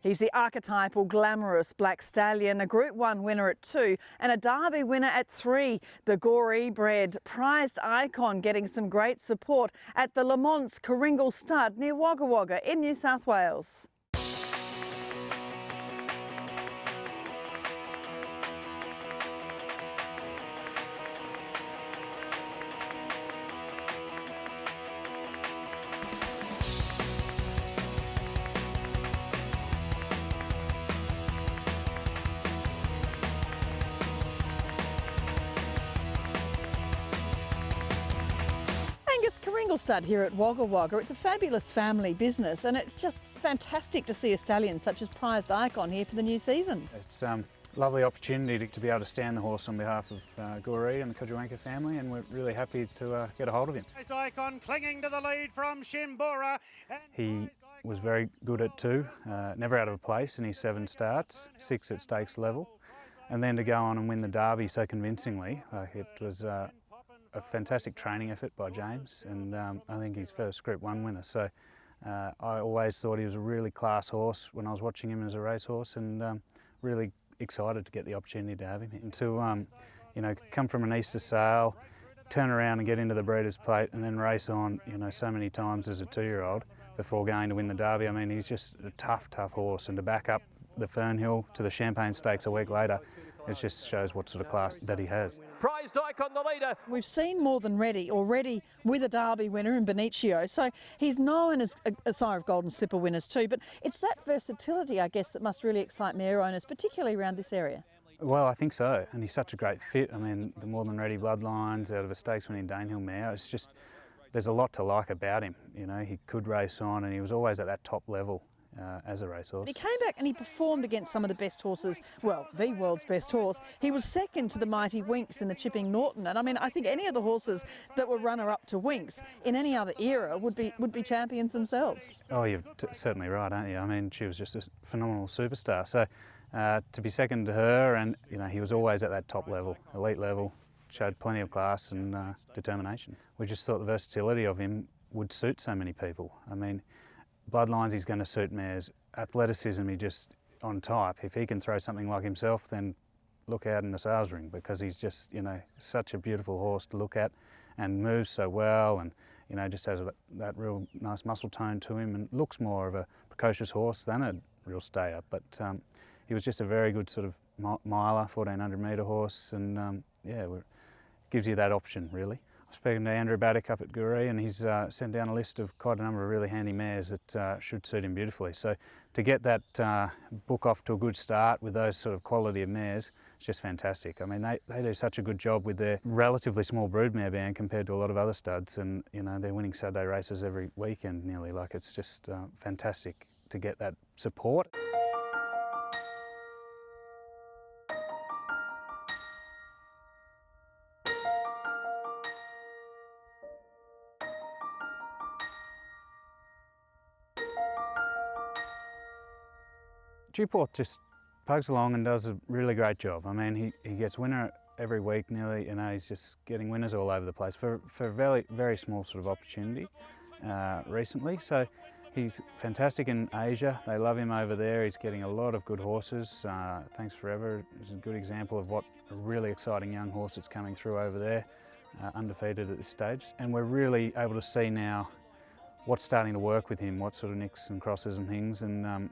He's the archetypal glamorous black stallion, a Group 1 winner at 2 and a Derby winner at 3. The Gooree Bred prized icon getting some great support at the Lamont's Kooringal Stud near Wagga Wagga in New South Wales. Kooringal Stud here at Wagga Wagga. It's a fabulous family business and it's just fantastic to see a stallion such as prized icon here for the new season. It's a lovely opportunity to be able to stand the horse on behalf of Gooree and the Kooringal family, and we're really happy to get a hold of him. Prized icon clinging to the lead from Shimbura. He was very good at 2, never out of a place in his 7 starts, 6 at stakes level, and then to go on and win the Derby so convincingly, it was a fantastic training effort by James, and I think his first Group 1 winner. So I always thought he was a really class horse when I was watching him as a racehorse, and really excited to get the opportunity to have him and to you know, come from an Easter sale, turn around and get into the Breeders' Plate, and then race on, you know, so many times as a 2-year-old before going to win the Derby. I mean, he's just a tough horse, and to back up the Fernhill to the Champagne Stakes a week later, it just shows what sort of class that he has. Prized icon, the leader. We've seen more than ready already with a Derby winner in Benicio, so he's known as a sire of Golden Slipper winners too, but it's that versatility, I guess, that must really excite mare owners, particularly around this area. Well, I think so, and he's such a great fit. I mean, the more than ready bloodlines out of a stakes winning Danehill mare, it's just, there's a lot to like about him. You know, he could race on, and he was always at that top level as a racehorse. He came back and he performed against some of the best horses, well, the world's best horse. He was second to the mighty Winks in the Chipping Norton, and I mean, I think any of the horses that were runner-up to Winks in any other era would be champions themselves. Oh, you're certainly right, aren't you? I mean, she was just a phenomenal superstar. So to be second to her, and you know, he was always at that top level, elite level, showed plenty of class and determination. We just thought the versatility of him would suit so many people. I mean, bloodlines, he's going to suit mares. Athleticism, he just on type. If he can throw something like himself, then look out in the sales ring, because he's just, you know, such a beautiful horse to look at and moves so well, and you know, just has that real nice muscle tone to him, and looks more of a precocious horse than a real stayer. But he was just a very good sort of miler, 1400 metre horse, and yeah, gives you that option really. I was speaking to Andrew Baddock up at Gooree, and he's sent down a list of quite a number of really handy mares that should suit him beautifully. So to get that book off to a good start with those sort of quality of mares, it's just fantastic. I mean, they do such a good job with their relatively small broodmare band compared to a lot of other studs, and you know, they're winning Saturday races every weekend nearly. Like, it's just fantastic to get that support. Dewporth just pokes along and does a really great job. I mean, he gets winner every week nearly. You know, he's just getting winners all over the place for a very small sort of opportunity recently. So he's fantastic in Asia. They love him over there. He's getting a lot of good horses. Thanks Forever is a good example of what a really exciting young horse that's coming through over there, undefeated at this stage. And we're really able to see now what's starting to work with him, what sort of nicks and crosses and things, and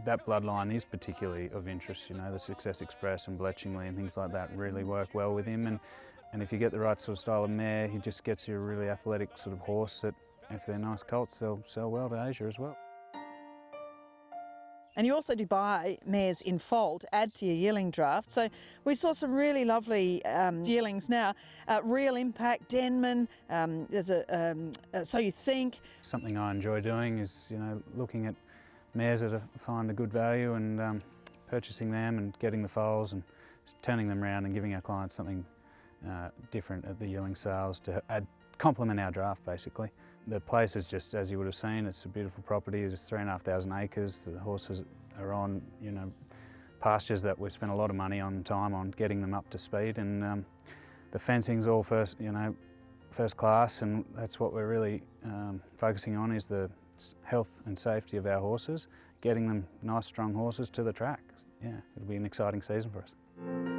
that bloodline is particularly of interest. You know, the Success Express and Bletchingley and things like that really work well with him, and if you get the right sort of style of mare, he just gets you a really athletic sort of horse that, if they're nice colts, they'll sell well to Asia as well. And you also do buy mares in foal to add to your yearling draft. So we saw some really lovely yearlings now. Real Impact, Denman, there's a So You Think. Something I enjoy doing is, you know, looking at mares that find a good value and purchasing them and getting the foals and turning them around and giving our clients something different at the yearling sales to complement our draft basically. The place is just, as you would have seen, it's a beautiful property. It's 3,500 acres. The horses are on, you know, pastures that we've spent a lot of money on, time on getting them up to speed, and the fencing's all first class, and that's what we're really focusing on, is the health and safety of our horses, getting them nice strong horses to the track. Yeah, it'll be an exciting season for us.